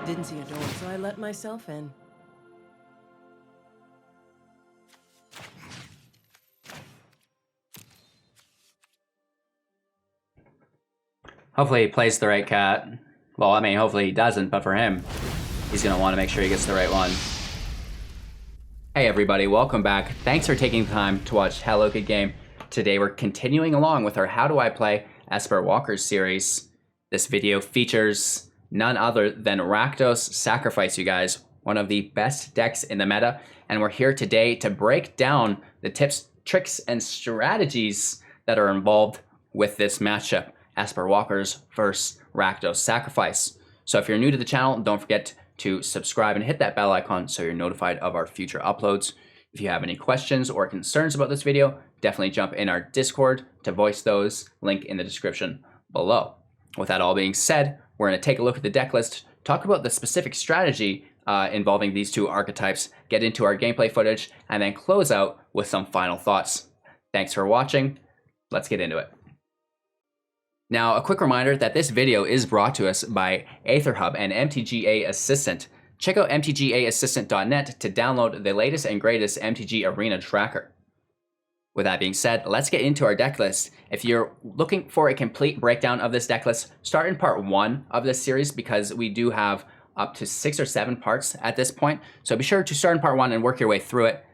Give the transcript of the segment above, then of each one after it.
Didn't see a door, so I let myself in. Hopefully he plays the right cat. Well, I mean, hopefully he doesn't, but for him, he's going to want to make sure he gets the right one. Hey everybody, welcome back. Thanks for taking the time to watch Hello Good Game. Today we're continuing along with our How Do I Play Esper Walkers series. This video features none other than Rakdos Sacrifice, you guys. One of the best decks in the meta. And we're here today to break down the tips, tricks, and strategies that are involved with this matchup. Esper Walkers versus Rakdos Sacrifice. So if you're new to the channel, don't forget to subscribe and hit that bell icon so you're notified of our future uploads. If you have any questions or concerns about this video, definitely jump in our Discord to voice those, link in the description below. With that all being said, we're going to take a look at the deck list, talk about the specific strategy involving these two archetypes, get into our gameplay footage, and then close out with some final thoughts. Thanks for watching. Let's get into it. Now, a quick reminder that this video is brought to us by AetherHub and MTG Assistant. Check out mtgaassistant.net to download the latest and greatest MTG Arena tracker. With that being said, let's get into our deck list. If you're looking for a complete breakdown of this deck list, start in part 1 of this series because we do have up to 6 or 7 parts at this point. So be sure to start in part 1 and work your way through it.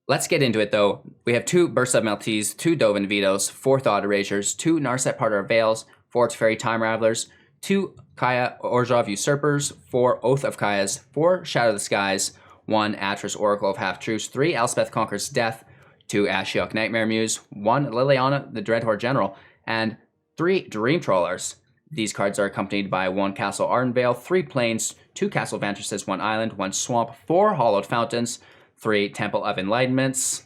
Let's get into it though. We have 2 Burst of Melties, 2 Dovin Vetoes, 4 Thought Erasures, 2 Narset Parter Veils, 4 Teferi Time Ravelers, 2 Kaya Orzhov Usurpers, 4 Oath of Kayas, 4 Shadow of the Skies, 1 Atris Oracle of Half-Truths, 3 Elspeth Conquers Death, 2 Ashiok Nightmare Muse, 1 Liliana the Dreadhorde General, and 3 Dream Trawlers. These cards are accompanied by 1 Castle Ardenvale, 3 Plains, 2 Castle Vantresses, 1 Island, 1 Swamp, 4 Hollowed Fountains, 3 Temple of Enlightenments,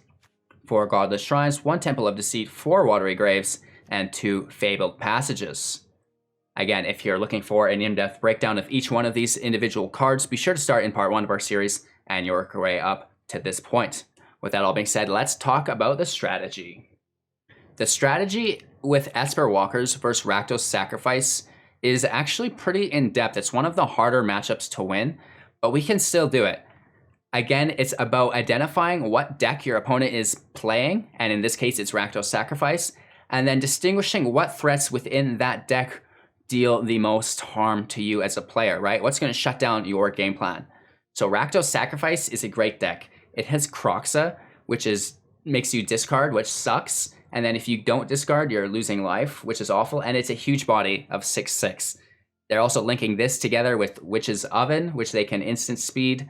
4 Godless Shrines, 1 Temple of Deceit, 4 Watery Graves, and 2 Fabled Passages. Again, if you're looking for an in-depth breakdown of each one of these individual cards, be sure to start in part 1 of our series and you'll work your way up to this point. With that all being said, let's talk about the strategy. The strategy with Esper Walkers versus Rakdos Sacrifice is actually pretty in-depth. It's one of the harder matchups to win, but we can still do it. Again, it's about identifying what deck your opponent is playing, and in this case, it's Rakdos Sacrifice, and then distinguishing what threats within that deck deal the most harm to you as a player, right? What's going to shut down your game plan? So Rakdos Sacrifice is a great deck. It has Kroxa, which makes you discard, which sucks, and then if you don't discard, you're losing life, which is awful, and it's a huge body of 6/6. They're also linking this together with Witch's Oven, which they can instant speed,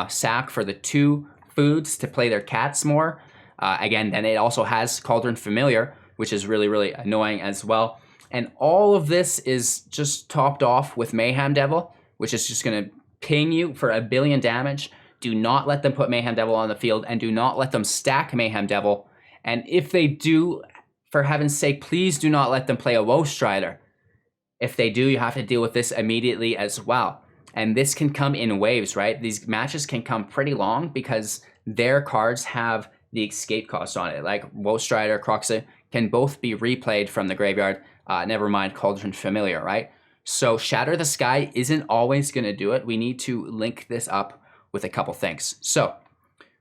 sack for the 2 foods to play their cats more. Again, then it also has Cauldron Familiar, which is really, really annoying as well. And all of this is just topped off with Mayhem Devil, which is just going to ping you for 1 billion damage. Do not let them put Mayhem Devil on the field, and do not let them stack Mayhem Devil. And if they do, for heaven's sake, please do not let them play a Woe Strider. If they do, you have to deal with this immediately as well. And this can come in waves, right? These matches can come pretty long because their cards have the escape cost on it. Like Woe Strider, Kroxa can both be replayed from the graveyard. Never mind Cauldron Familiar, right? So Shatter the Sky isn't always going to do it. We need to link this up with a couple things. So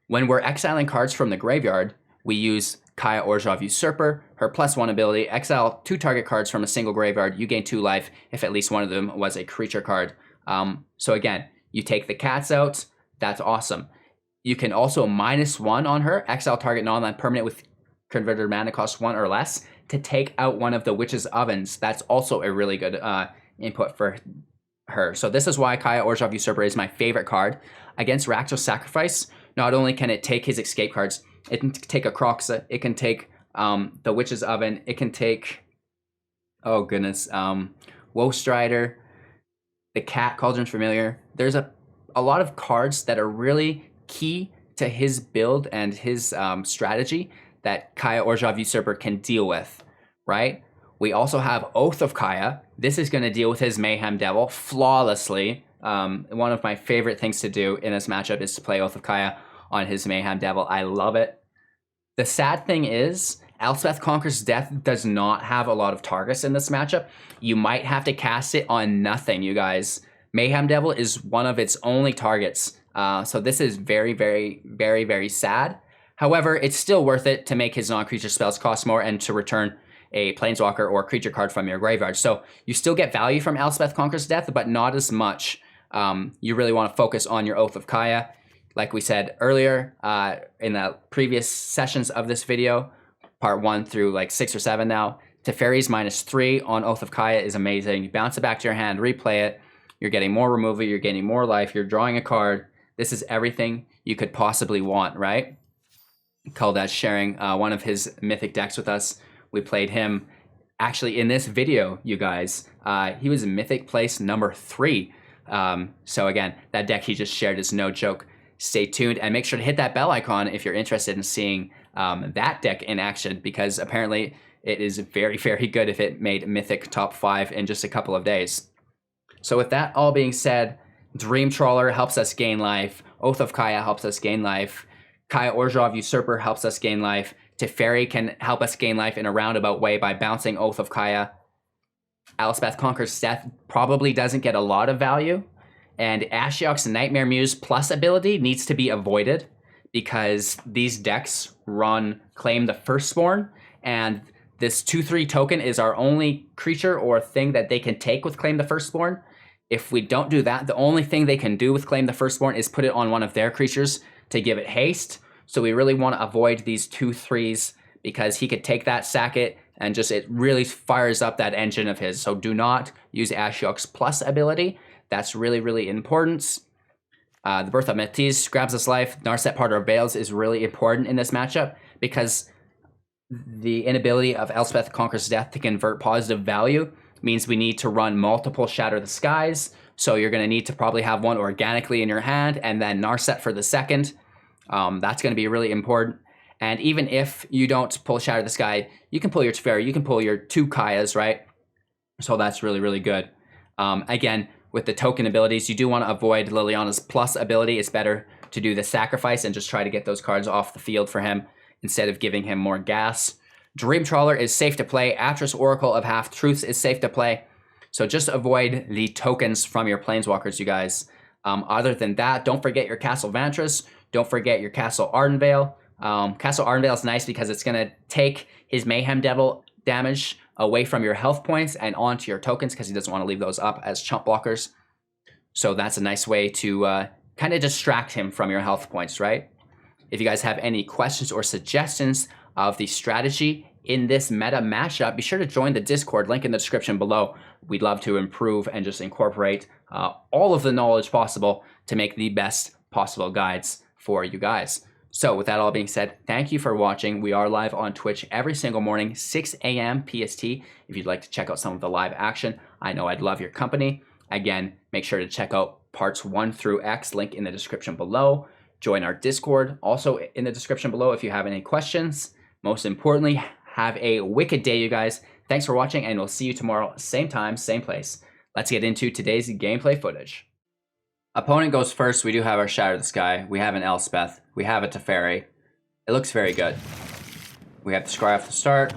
when we're exiling cards from the graveyard, we use Kaya Orzhov Usurper, her +1 ability, exile 2 target cards from a single graveyard. You gain 2 life if at least one of them was a creature card. So again, you take the cats out, that's awesome. You can also -1 on her, exile target non-land permanent with converted mana cost 1 or less to take out one of the Witch's Ovens. That's also a really good input for her. So this is why Kaya Orzhov Usurper is my favorite card. Against Rakdos Sacrifice, not only can it take his escape cards, it can take a Kroxa, it can take the Witch's Oven, it can take, oh goodness, Woe Strider, the cat, Cauldron Familiar. There's a lot of cards that are really key to his build and his strategy that Kaya Orzhov Usurper can deal with, right? We also have Oath of Kaya. This is going to deal with his Mayhem Devil flawlessly. One of my favorite things to do in this matchup is to play Oath of Kaya on his Mayhem Devil. I love it. The sad thing is, Elspeth Conquers Death does not have a lot of targets in this matchup. You might have to cast it on nothing, you guys. Mayhem Devil is one of its only targets. So this is very, very, very, very sad. However, it's still worth it to make his non-creature spells cost more and to return a Planeswalker or creature card from your graveyard. So you still get value from Elspeth Conquers Death, but not as much. You really want to focus on your Oath of Kaya. Like we said earlier in the previous sessions of this video, part 1 through like 6 or 7 now, Teferi's -3 on Oath of Kaya is amazing. You bounce it back to your hand, replay it. You're getting more removal, you're getting more life, you're drawing a card. This is everything you could possibly want, right? Kaldash sharing one of his Mythic decks with us. We played him actually in this video, you guys. He was Mythic place number 3. So again, that deck he just shared is no joke. Stay tuned and make sure to hit that bell icon if you're interested in seeing that deck in action, because apparently it is very, very good if it made Mythic top 5 in just a couple of days. So with that all being said, Dream Trawler helps us gain life. Oath of Kaya helps us gain life. Kaya Orzhov Usurper helps us gain life. Teferi can help us gain life in a roundabout way by bouncing Oath of Kaya. Elspeth Conquers Death probably doesn't get a lot of value. And Ashiok's Nightmare Muse plus ability needs to be avoided because these decks run Claim the Firstborn, and this 2/3 token is our only creature or thing that they can take with Claim the Firstborn. If we don't do that, the only thing they can do with Claim the Firstborn is put it on one of their creatures to give it haste. So we really want to avoid these 2/3s because he could take that, sack it, and just it really fires up that engine of his. So do not use Ashiok's plus ability. That's really, really important. The Birth of Metis grabs us life. Narset Parter of Veils is really important in this matchup because the inability of Elspeth Conquers Death to convert positive value means we need to run multiple Shatter the Skies. So you're going to need to probably have one organically in your hand and then Narset for the second. That's going to be really important. And even if you don't pull Shatter the Sky, you can pull your Teferi, you can pull your 2 Kayas, right? So that's really, really good. Again, with the token abilities, you do want to avoid Liliana's plus ability. It's better to do the sacrifice and just try to get those cards off the field for him instead of giving him more gas. Dream Trawler is safe to play. Atris Oracle of Half-Truths is safe to play. So just avoid the tokens from your Planeswalkers, you guys. Other than that, don't forget your Castle Vantress. Don't forget your Castle Ardenvale. Castle Ardenvale is nice because it's going to take his Mayhem Devil damage away from your health points and onto your tokens because he doesn't want to leave those up as chump blockers. So that's a nice way to kind of distract him from your health points, right? If you guys have any questions or suggestions of the strategy in this meta mashup, be sure to join the Discord, link in the description below. We'd love to improve and just incorporate all of the knowledge possible to make the best possible guides for you guys. So with that all being said, thank you for watching. We are live on Twitch every single morning, 6 a.m. PST. If you'd like to check out some of the live action, I know I'd love your company. Again, make sure to check out parts 1 through X, link in the description below. Join our Discord, also in the description below if you have any questions. Most importantly, have a wicked day, you guys. Thanks for watching, and we'll see you tomorrow, same time, same place. Let's get into today's gameplay footage. Opponent goes first. We do have our Shatter the Sky. We have an Elspeth. We have a Teferi. It looks very good. We have the Scry off the start.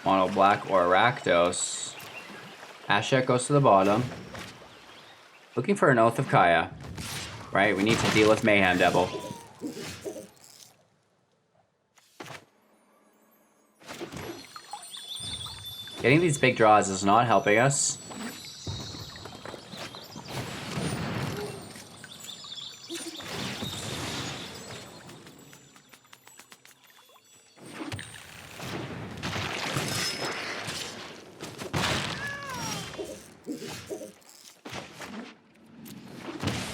Mono Black or Rakdos. Ashiok goes to the bottom. Looking for an Oath of Kaya. Right, we need to deal with Mayhem Devil. Getting these big draws is not helping us.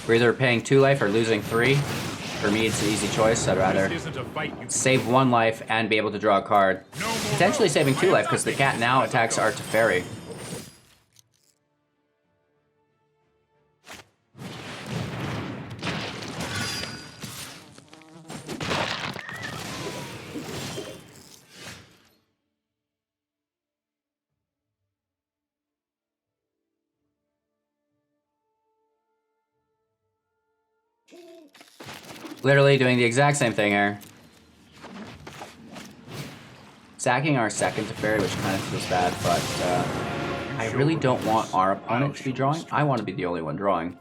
We're either paying 2 life or losing 3. For me, it's an easy choice. I'd rather save 1 life and be able to draw a card. Potentially saving 2 life because the cat now attacks our Teferi. Literally doing the exact same thing here. sacking our second Teferi, which kind of feels bad, but I really don't want our opponent to be drawing. I want to be the only one drawing.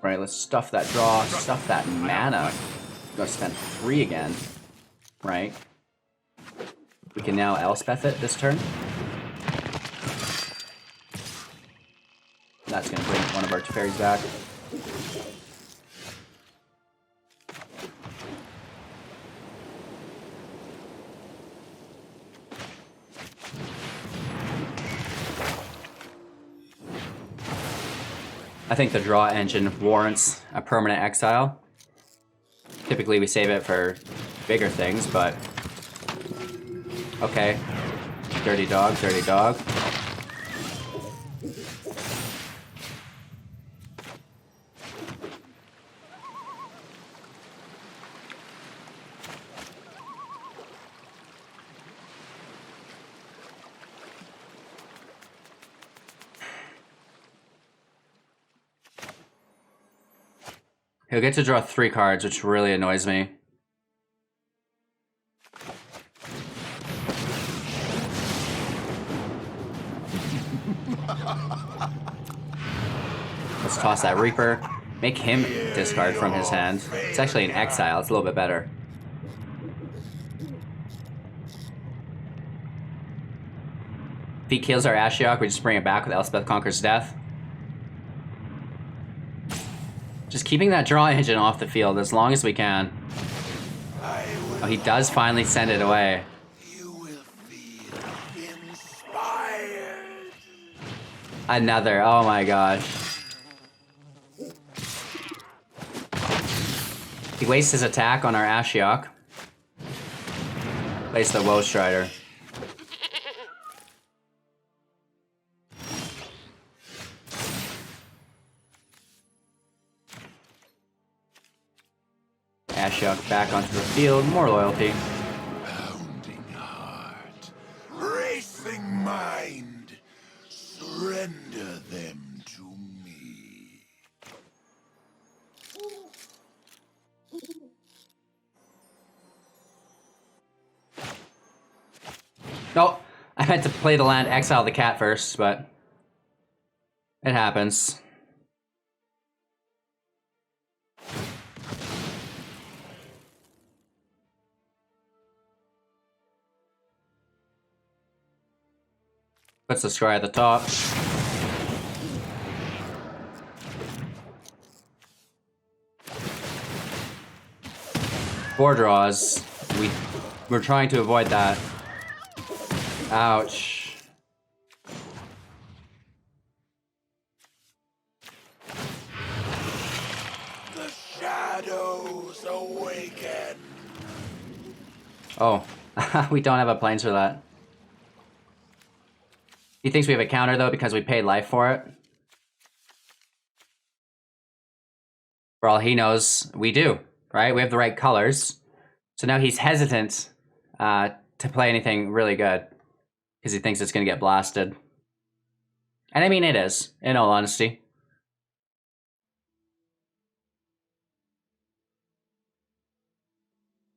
Right, let's stuff that draw, stuff that mana. We're gonna spend 3 again, right? We can now Elspeth it this turn. That's gonna bring one of our Teferis back. I think the draw engine warrants a permanent exile. Typically we save it for bigger things, but okay. Dirty dog, dirty dog. He'll get to draw 3 cards, which really annoys me. Let's toss that Reaper. Make him discard from his hand. It's actually an exile, it's a little bit better. If he kills our Ashiok, we just bring it back with Elspeth Conquers Death. Just keeping that draw engine off the field as long as we can. Oh, he does finally send it away. You will feel inspired. Another, oh my gosh. He wastes his attack on our Ashiok. Plays the Woe Strider. Ashiok back onto the field, more loyalty. Pounding heart, racing mind, surrender them to me. No, I meant to play the land, exile the cat first, but it happens. Puts the scry at the top. 4 draws. We're trying to avoid that. Ouch. The shadows awaken. Oh, we don't have a plains for that. He thinks we have a counter though because we paid life for it. For all he knows, we do, right? We have the right colors. So now he's hesitant to play anything really good because he thinks it's going to get blasted. And I mean, it is, in all honesty.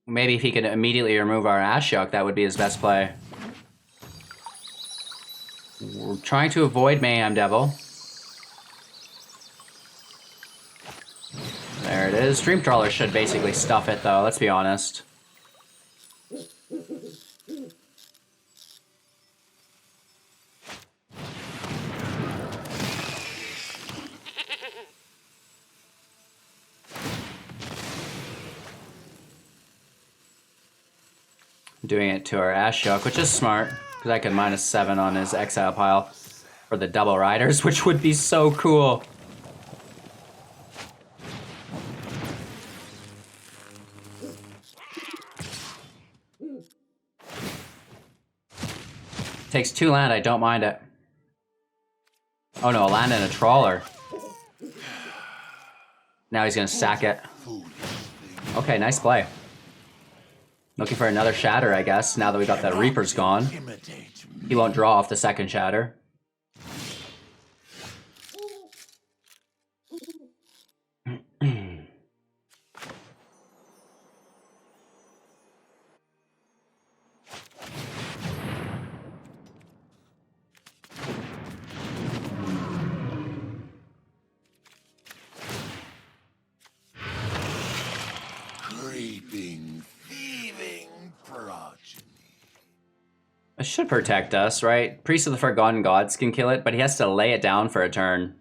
Maybe if he could immediately remove our Ashiok, that would be his best play. We're trying to avoid Mayhem Devil. There it is. Dream Trawler should basically stuff it though, let's be honest. Doing it to our Ashiok, which is smart, because I could -7 on his exile pile for the double riders, which would be so cool. Takes 2 land, I don't mind it. Oh no, a land and a trawler. Now he's gonna sack it. Okay, nice play. Looking for another shatter, I guess, now that we got that Reaper's gone. He won't draw off the second shatter. It should protect us, right? Priest of the Forgotten Gods can kill it, but he has to lay it down for a turn.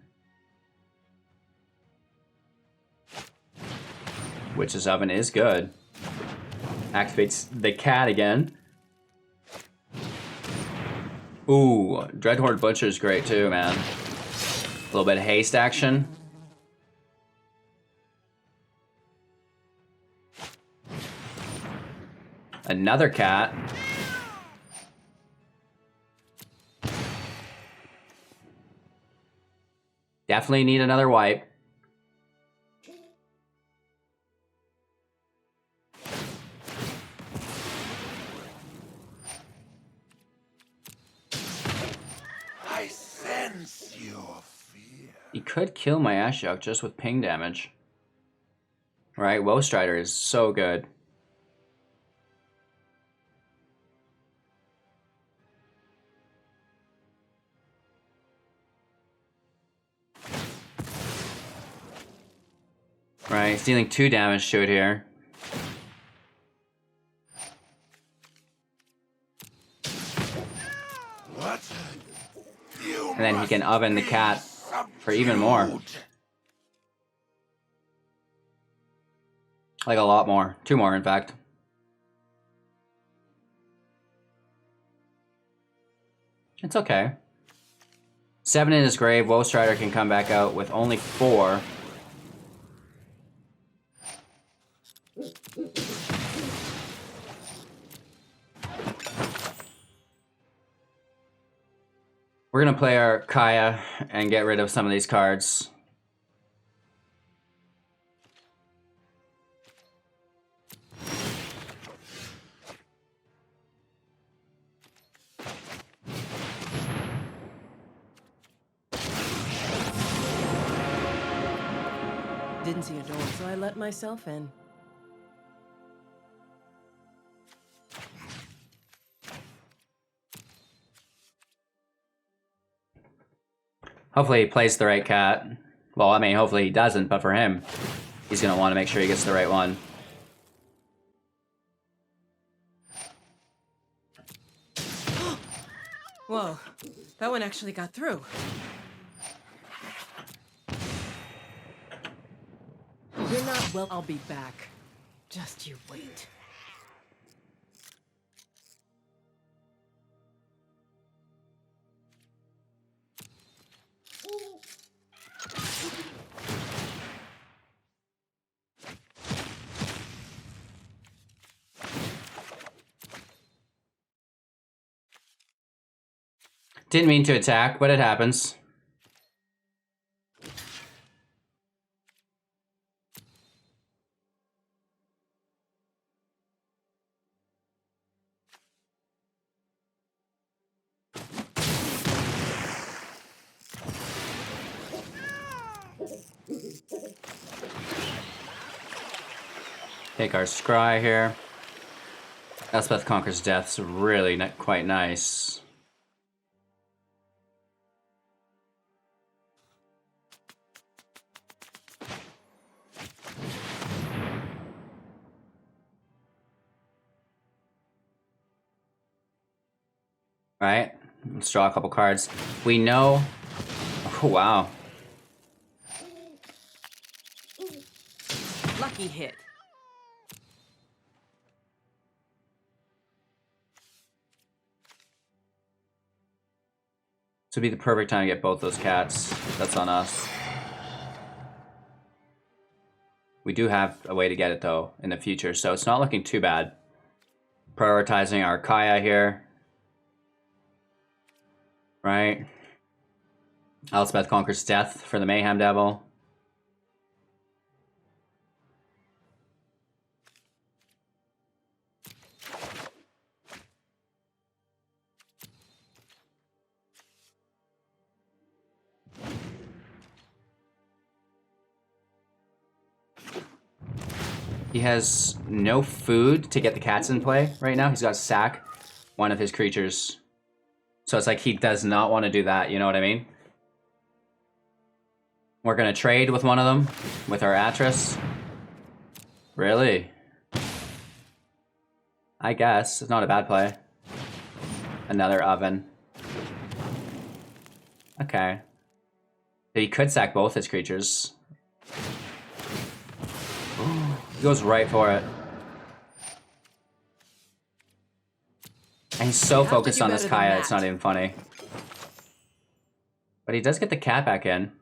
Witch's Oven is good. Activates the cat again. Ooh, Dreadhorde Butcher is great too, man. A little bit of haste action. Another cat. Definitely need another wipe. I sense your fear. He could kill my Ashiok just with ping damage. Right, Woe Strider is so good. Right, he's dealing 2 damage to it here. What? You And then he can must oven the be cat for even more. subdued. Like a lot more. 2 more, in fact. It's okay. 7 in his grave. Woe Strider can come back out with only 4. We're gonna play our Kaya and get rid of some of these cards. Didn't see a door, so I let myself in. Hopefully he plays the right cat. Well, I mean, hopefully he doesn't, but for him, he's gonna want to make sure he gets the right one. Whoa, that one actually got through. You're not well, I'll be back. Just you wait. Didn't mean to attack, but it happens. Take our scry here. Elspeth Conquers Death's really quite nice. Right? Let's draw a couple cards. We know... Oh, wow. Lucky hit. This would be the perfect time to get both those cats. That's on us. We do have a way to get it, though, in the future, so it's not looking too bad. Prioritizing our Kaya here. Right? Elspeth Conquers Death for the Mayhem Devil. He has no food to get the cats in play right now. He's got to sack one of his creatures. So it's like he does not want to do that, you know what I mean? We're going to trade with one of them, with our Atris. Really? I guess. It's not a bad play. Another oven. Okay. So he could sack both his creatures. He goes right for it. And he's so focused on this Kaya, it's not even funny. But he does get the cat back in.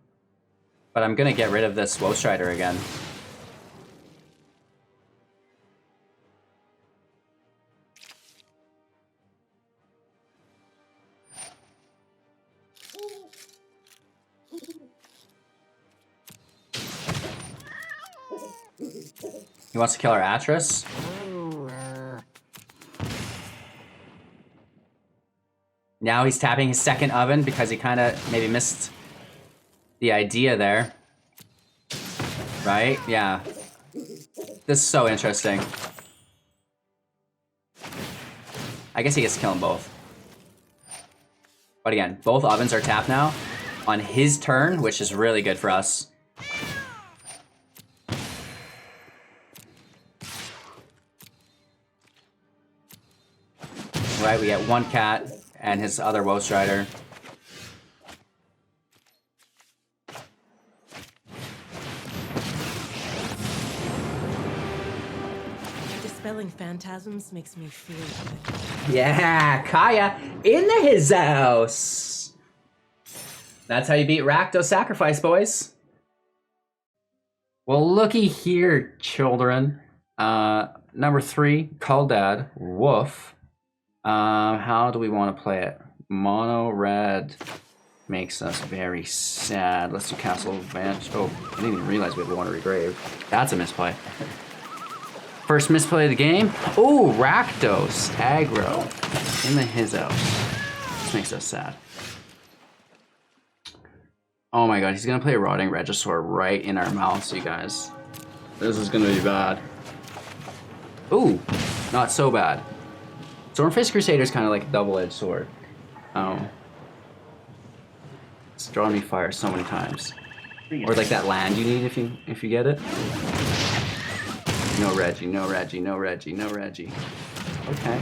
But I'm gonna get rid of this Woe Strider again. He wants to kill our Atris. Now he's tapping his second oven because he kind of maybe missed the idea there. Right? Yeah. This is so interesting. I guess he gets to kill them both. But again, both ovens are tapped now on his turn, which is really good for us. Right, we get one cat and his other Woe Strider. Dispelling phantasms makes me feel good. Yeah, Kaya in his house. That's how you beat Rakdos Sacrifice, boys. Well, looky here, children. Number 3, Call Dad, Woof. How do we want to play it? Mono red makes us very sad. Let's do Castle Advantage. Oh, I didn't even realize we had one to regrave. That's a misplay. First misplay of the game. Oh, Rakdos Aggro in his house. This makes us sad. Oh my god, he's gonna play a Rotting Regisaur right in our mouths, you guys. This is gonna be bad. Ooh, not so bad. Stormfist Crusader is kind of like a double-edged sword. It's drawn me fire so many times. Or like that land you need if you get it. No Reggie, no Reggie, no Reggie, no Reggie. Okay.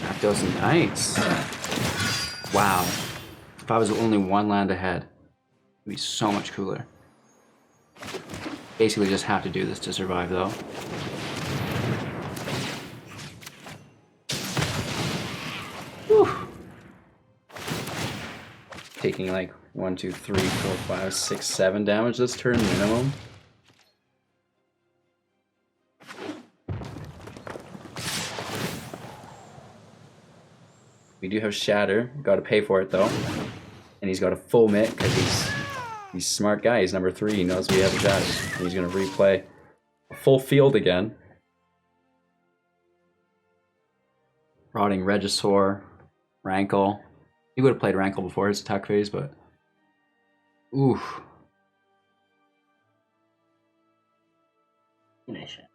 Rakdos Knights. Wow. If I was only one land ahead, it'd be so much cooler. Basically just have to do this to survive though. Whew. Taking like 1, 2, 3, 4, 5, 6, 7 damage this turn minimum. We do have Shatter. Got to pay for it though, and he's got a full mitt because he's a smart guy. He's number 3. He knows we have a Shatter. And he's gonna replay a full field again. Rotting Regisaur, Rankle. He would have played Rankle before his attack phase, but oof. Finish it.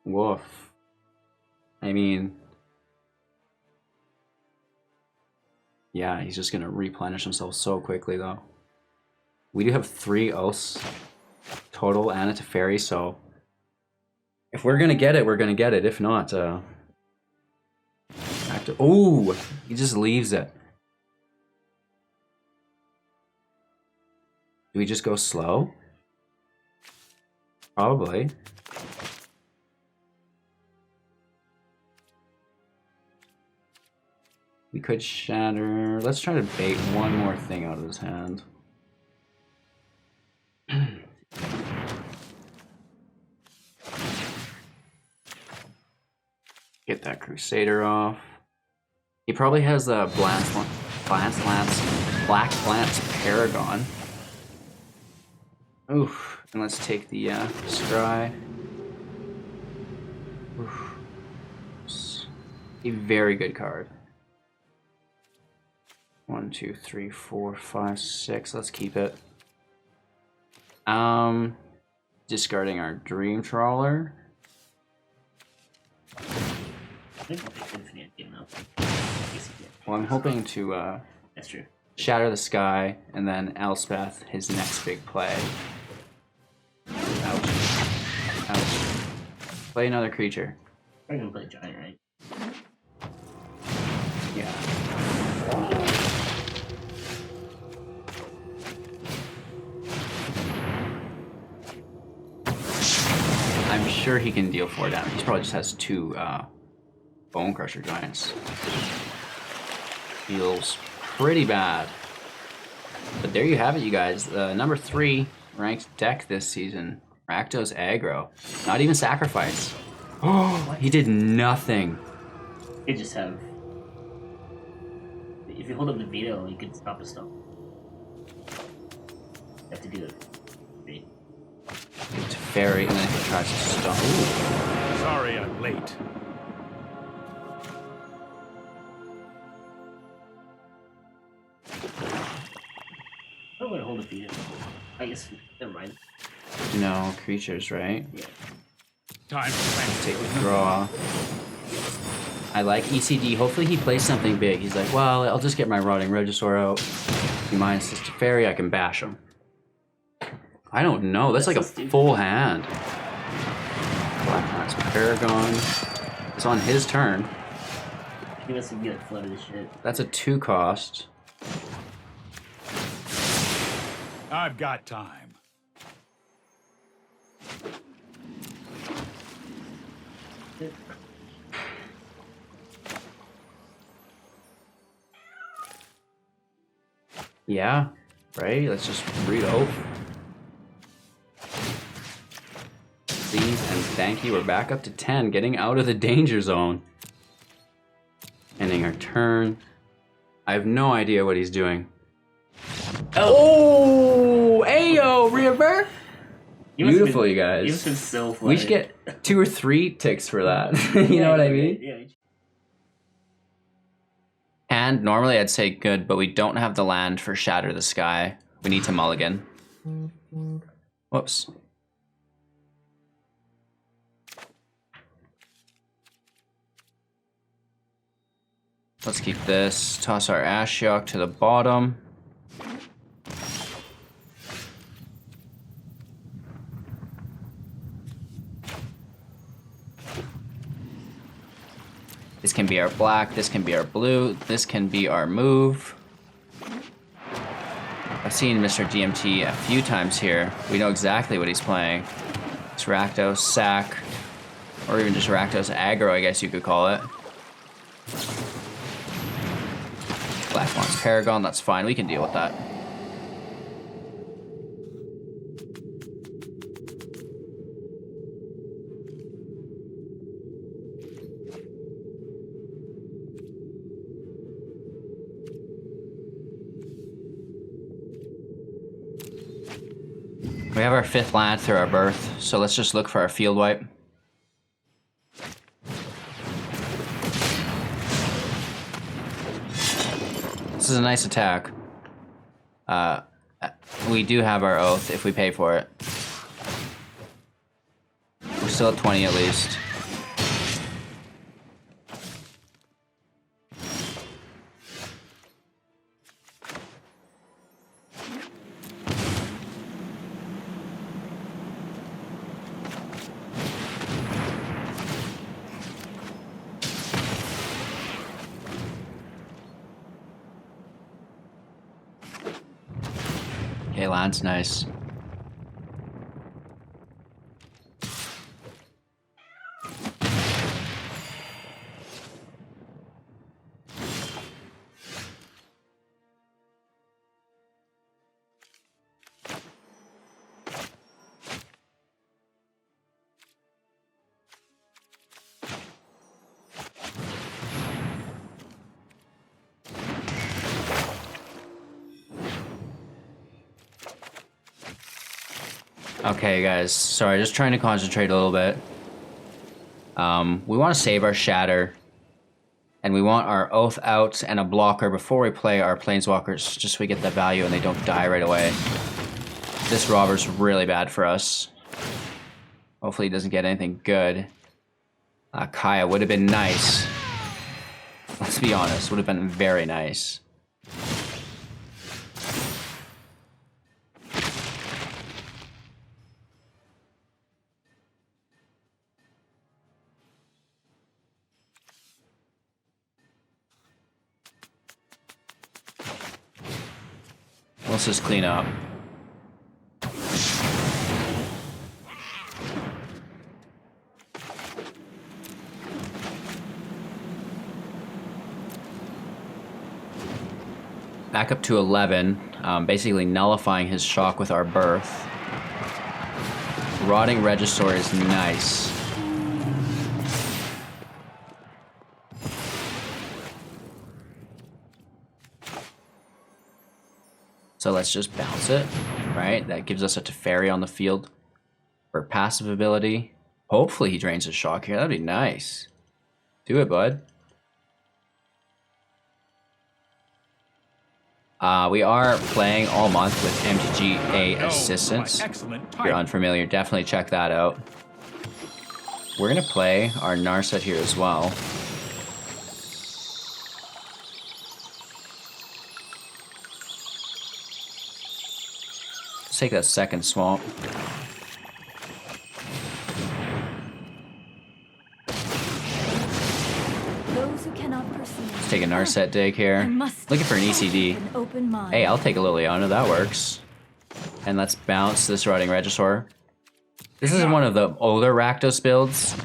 Woof. I mean, yeah, he's just gonna replenish himself so quickly though. We do have 3 Oaths total and a Teferi, so if we're gonna get it, we're gonna get it. If not, ooh, he just leaves it. Do we just go slow? Probably. We could Shatter. Let's try to bait one more thing out of his hand. Get that Crusader off. He probably has a Black Lance Paragon. Oof. And let's take the Scry. Oof. A very good card. 1, 2, 3, 4, 5, 6. Let's keep it. Discarding our Dream Trawler. Well, I'm hoping to That's true. Shatter the Sky and then Elspeth, his next big play. Ouch. Ouch. Play another creature. We're gonna play Giant, right? sure he can deal 4 damage. He probably just has 2 Bone Crusher Giants. Feels pretty bad. But there you have it, you guys. The number 3 ranked deck this season. Rakdos Aggro. Not even Sacrifice. Oh, he did nothing. You just have... If you hold up the veto, you can stop the stuff. You have to do it. It's fairy, and then he tries to stop. Ooh. Sorry I'm late. I'm gonna hold a veto. I guess, never mind. No, creatures, right? Yeah. Time to Take the draw. I like ECD. Hopefully he plays something big. He's like, well, I'll just get my Rotting Regisaur out. He minus this to fairy, I can bash him. I don't know. That's like a full hand. That's Paragon. It's on his turn. He must be like flooded as shit. That's a 2 cost. I've got time. Yeah, right? Let's just read Oath. Please and thank you. We're back up to 10, getting out of the danger zone. Ending our turn. I have no idea what he's doing. Oh, Ayo, river. Beautiful, you guys. You must have been so flooded. We should get 2 or 3 ticks for that. You know what I mean? Yeah. And normally I'd say good, but we don't have the land for Shatter the Sky. We need to mulligan. Whoops. Let's keep this. Toss our Ashiok to the bottom. This can be our black, this can be our blue, this can be our move. I've seen Mr. DMT a few times here. We know exactly what he's playing. It's Rakdos Sac, or even just Rakdos Aggro, I guess you could call it. Black wants Paragon, that's fine, we can deal with that. We have our 5th land through our birth, so let's just look for our field wipe. This is a nice attack. We do have our Oath if we pay for it. We're still at 20 at least. Okay, land's nice. Okay, guys, sorry, just trying to concentrate a little bit. We want to save our Shatter, and we want our Oath out and a blocker before we play our Planeswalkers, just so we get that value and they don't die right away. This robber's really bad for us. Hopefully he doesn't get anything good. Kaya would have been nice. Let's be honest, would have been very nice. Let's just clean up. Back up to 11, basically nullifying his shock with our birth. Rotting Regisaur is nice. So let's just bounce it, right? That gives us a Teferi on the field for passive ability. Hopefully he drains his shock here. That'd be nice. Do it, bud. We are playing all month with MTG Assistance. If you're unfamiliar, definitely check that out. We're gonna play our Narset here as well. Let's take that second swamp. Let's take a Narset dig here. Looking for an ECD. Hey, I'll take a Liliana, that works. And let's bounce this Rotting Regisaur. This is one of the older Rakdos builds.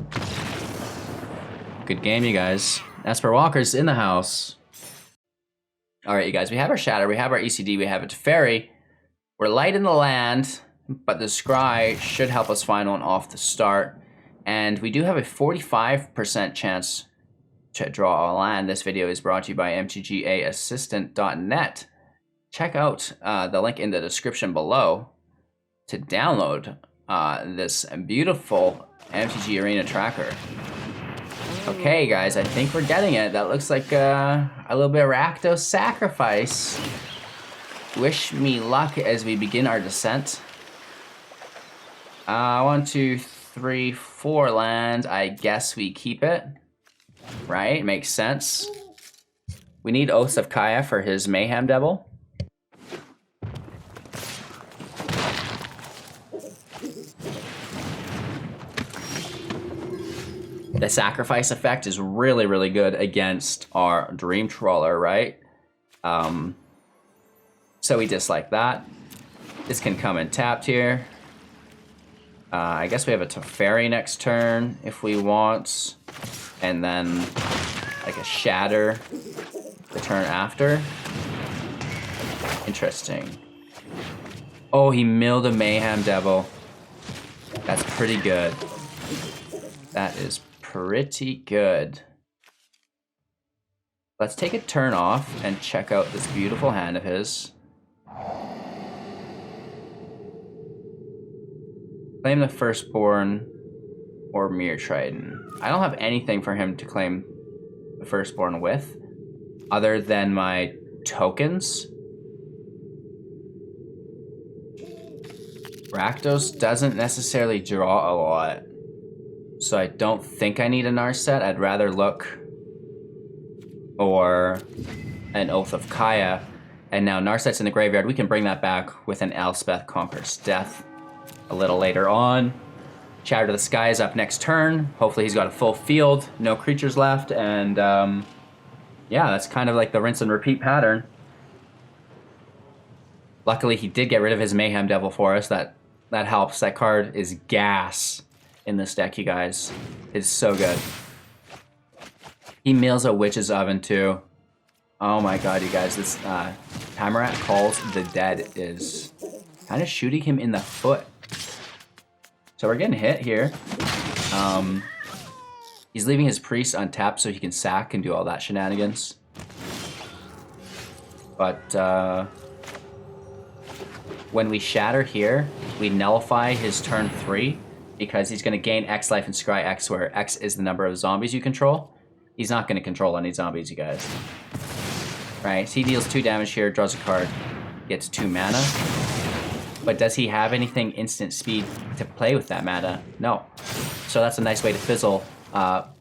Good game, you guys. Esper Walkers in the house. Alright, you guys, we have our Shatter, we have our ECD, we have a Teferi. We're light in the land, but the Scry should help us find one off the start. And we do have a 45% chance to draw a land. This video is brought to you by mtgaassistant.net. Check out the link in the description below to download this beautiful MTG Arena tracker. Okay, guys, I think we're getting it. That looks like a little bit of Rakdos Sacrifice. Wish me luck as we begin our descent. 1, 2, 3, 4 lands. I guess we keep it. Right? Makes sense. We need Oaths of Kaya for his Mayhem Devil. The sacrifice effect is really, really good against our Dream Trawler, right? So we dislike that. This can come in tapped here. I guess we have a Teferi next turn if we want. And then like a Shatter the turn after. Interesting. Oh, he milled a Mayhem Devil. That's pretty good. That is pretty good. Let's take a turn off and check out this beautiful hand of his. Claim the Firstborn or Mere Trident. I don't have anything for him to claim the Firstborn with, other than my tokens. Rakdos doesn't necessarily draw a lot, so I don't think I need a Narset. I'd rather look for an Oath of Kaya. And now Narset's in the graveyard. We can bring that back with an Elspeth Conquers Death a little later on. Shatter to the Sky is up next turn. Hopefully he's got a full field, no creatures left, and yeah, that's kind of like the rinse and repeat pattern. Luckily he did get rid of his Mayhem Devil for us. That helps. That card is gas in this deck, you guys. It's so good. He mills a Witch's Oven too. Oh my god, you guys, this Tamarat Calls the Dead is kind of shooting him in the foot. So we're getting hit here. He's leaving his Priest untapped so he can sack and do all that shenanigans. But when we Shatter here, we nullify his turn 3 because he's going to gain X life and scry X, where X is the number of zombies you control. He's not going to control any zombies, you guys. Right, so he deals 2 damage here, draws a card, gets 2 mana. But does he have anything instant speed to play with that mana? No. So that's a nice way to fizzle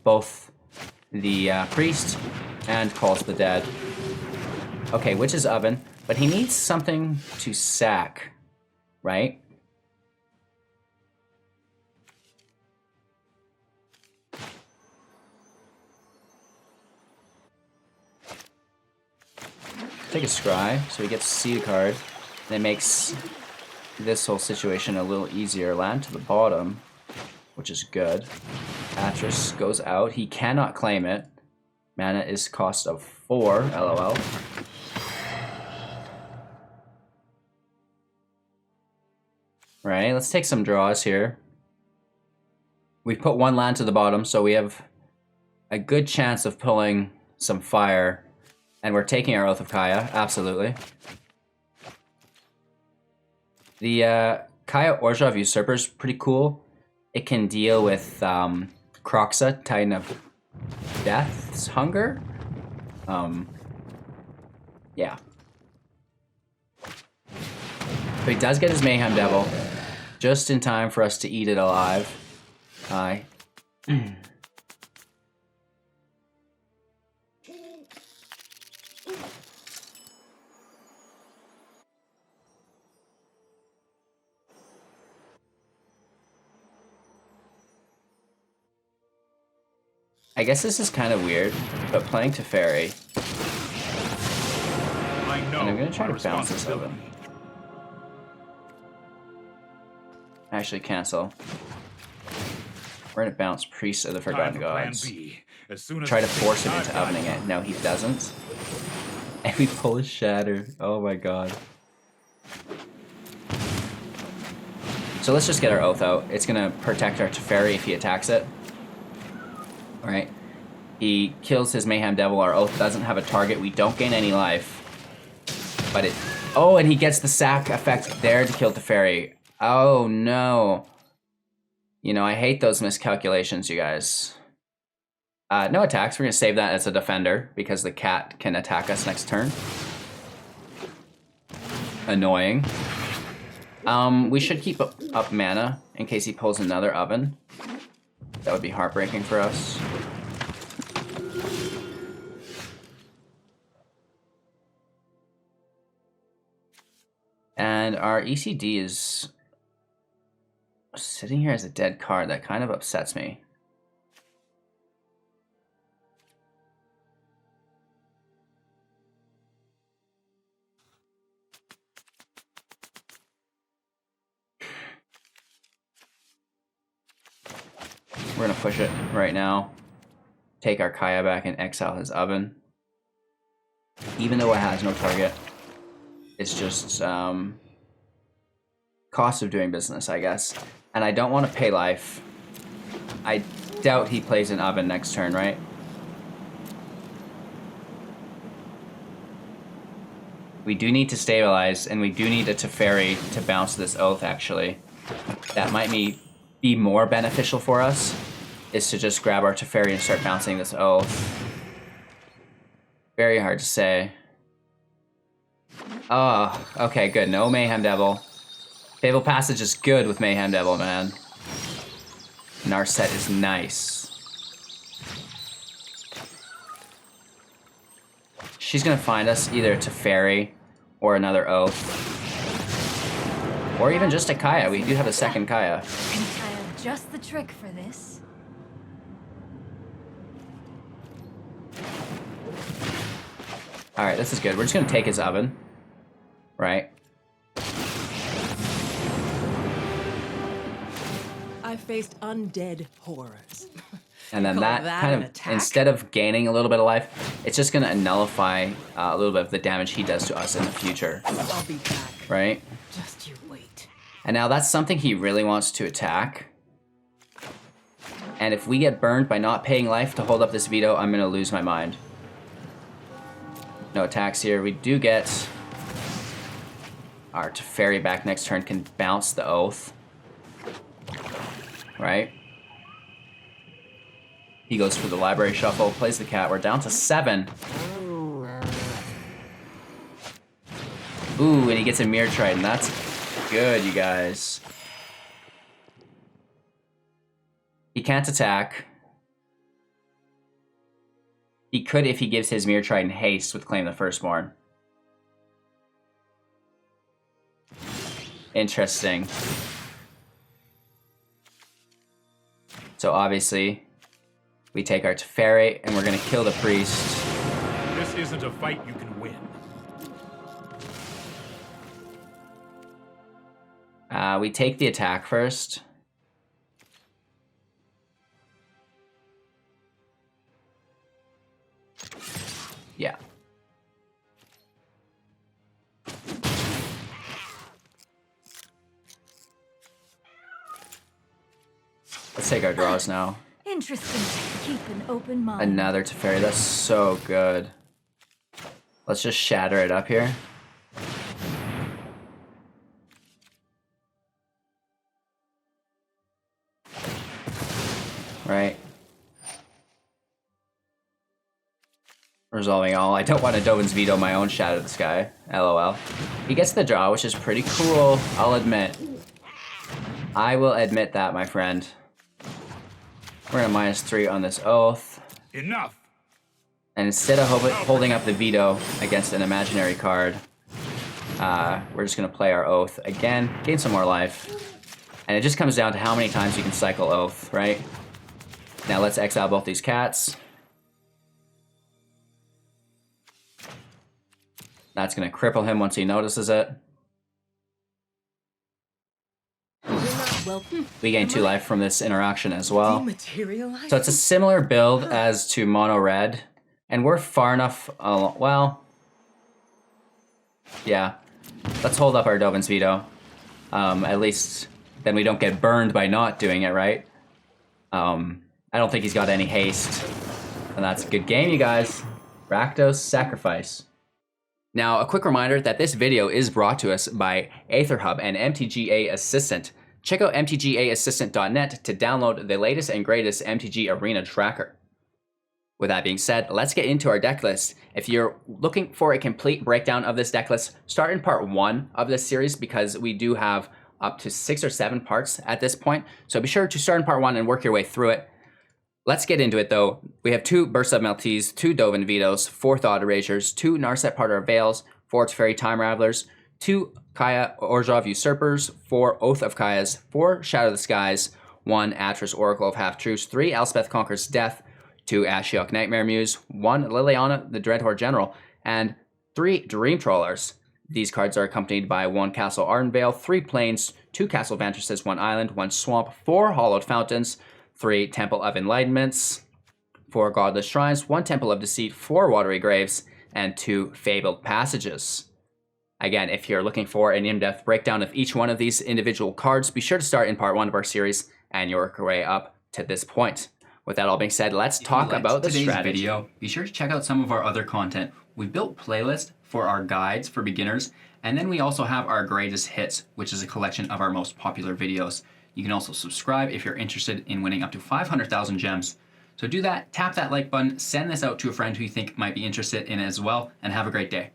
both the Priest and Calls the Dead. Okay, Witch's Oven, but he needs something to sack, right? Take a Scry, so he gets to see the card, and it makes this whole situation a little easier. Land to the bottom, which is good. Atris goes out. He cannot claim it. Mana is cost of 4, lol. right? Let's take some draws here. We put one land to the bottom, so we have a good chance of pulling some fire. And we're taking our Oath of Kaya, absolutely. The Kaya Orzhov Usurper is pretty cool. It can deal with Kroxa, Titan of Death's Hunger. Yeah. But he does get his Mayhem Devil just in time for us to eat it alive. I guess this is kind of weird, but playing Teferi. And I'm going to try to bounce this open. Actually, cancel. We're going to bounce Priest of the Forgotten Gods. Try to force him into ovening it. No, he doesn't. And we pull his Shatter. Oh my god. So let's just get our Oath out. It's going to protect our Teferi if he attacks it. Alright. He kills his Mayhem Devil. Our Oath doesn't have a target. We don't gain any life. But it... Oh, and he gets the sack effect there to kill Teferi. Oh, no. You know, I hate those miscalculations, you guys. No attacks. We're going to save that as a defender because the cat can attack us next turn. Annoying. We should keep up mana in case he pulls another oven. That would be heartbreaking for us. And our ECD is sitting here as a dead card. That kind of upsets me. We're going to push it right now. Take our Kaya back and exile his oven. Even though it has no target. It's just cost of doing business, I guess. And I don't want to pay life. I doubt he plays an oven next turn, right? We do need to stabilize, and we do need a Teferi to bounce this Oath, actually. That might be more beneficial for us, is to just grab our Teferi and start bouncing this Oath. Very hard to say. Oh, okay, good. No Mayhem Devil. Fable Passage is good with Mayhem Devil, man. And our set is nice. She's gonna find us either a Teferi or another Oath. Or even just a Kaya. We do have a second Kaya. Think I have just the trick for this. Alright, this is good. We're just gonna take his oven. Right? I faced undead horrors. And then Call that that kind an of, attack? instead of gaining a little bit of life, it's just gonna nullify a little bit of the damage he does to us in the future. I'll be back. Right? Just you wait. And now that's something he really wants to attack. And if we get burned by not paying life to hold up this veto, I'm gonna lose my mind. No attacks here. We do get our Teferi back next turn, can bounce the Oath. Right? He goes for the Library Shuffle, plays the cat. We're down to 7. Ooh, and he gets a Mirror Trident. That's good, you guys. He can't attack. He could if he gives his Mirror Trident haste with Claim the Firstborn. Interesting. So obviously, we take our Teferi and we're gonna kill the priest. This isn't a fight you can win. We take the attack first. Yeah. Let's take our draws now. Interesting. Keep an open mind. Another Teferi. That's so good. Let's just shatter it up here. Right. Resolving all. I don't want to Dovin's Veto my own Shadow the Sky. LOL. He gets the draw, which is pretty cool, I'll admit. I will admit that, my friend. We're gonna -3 on this Oath. Enough. And instead of holding up the Veto against an imaginary card, we're just gonna play our Oath again, gain some more life. And it just comes down to how many times you can cycle Oath, right? Now let's exile both these cats. That's gonna cripple him once he notices it. We gain 2 life from this interaction as well. So it's a similar build as to Mono Red, and we're far enough, well, yeah. Let's hold up our Dovin's Veto. At least then we don't get burned by not doing it, right? I don't think he's got any haste. And that's a good game, you guys. Rakdos Sacrifice. Now, a quick reminder that this video is brought to us by AetherHub and MTGA Assistant. Check out mtgaassistant.net to download the latest and greatest MTG Arena tracker. With that being said, let's get into our deck list. If you're looking for a complete breakdown of this deck list, start in part 1 of this series because we do have up to 6 or 7 parts at this point. So be sure to start in part 1 and work your way through it. Let's get into it though. We have 2 Burst of Melties, 2 Dovin Vetoes, 4 Thought Erasures, 2 Narset Parter Veils, 4 Teferi Time Ravelers, 2 Kaya Orzhov Usurpers, 4 Oath of Kayas, 4 Shadow of the Skies, 1 Atris Oracle of Half-Truths, 3 Elspeth Conquers Death, 2 Ashiok Nightmare Muse, 1 Liliana the Dreadhorde General, and 3 Dream Trawlers. These cards are accompanied by 1 Castle Ardenvale, 3 Plains, 2 Castle Vantresses, 1 Island, 1 Swamp, 4 Hollowed Fountains, 3 Temple of Enlightenments, 4 Godless Shrines, 1 Temple of Deceit, 4 Watery Graves, and 2 Fabled Passages. Again, if you're looking for an in-depth breakdown of each one of these individual cards, be sure to start in part 1 of our series and work your way up to this point. With that all being said, let's talk about the strategy. Video, be sure to check out some of our other content. We built playlists for our guides for beginners, and then we also have our greatest hits, which is a collection of our most popular videos. You can also subscribe if you're interested in winning up to 500,000 gems. So do that, tap that like button, send this out to a friend who you think might be interested in it as well, and have a great day.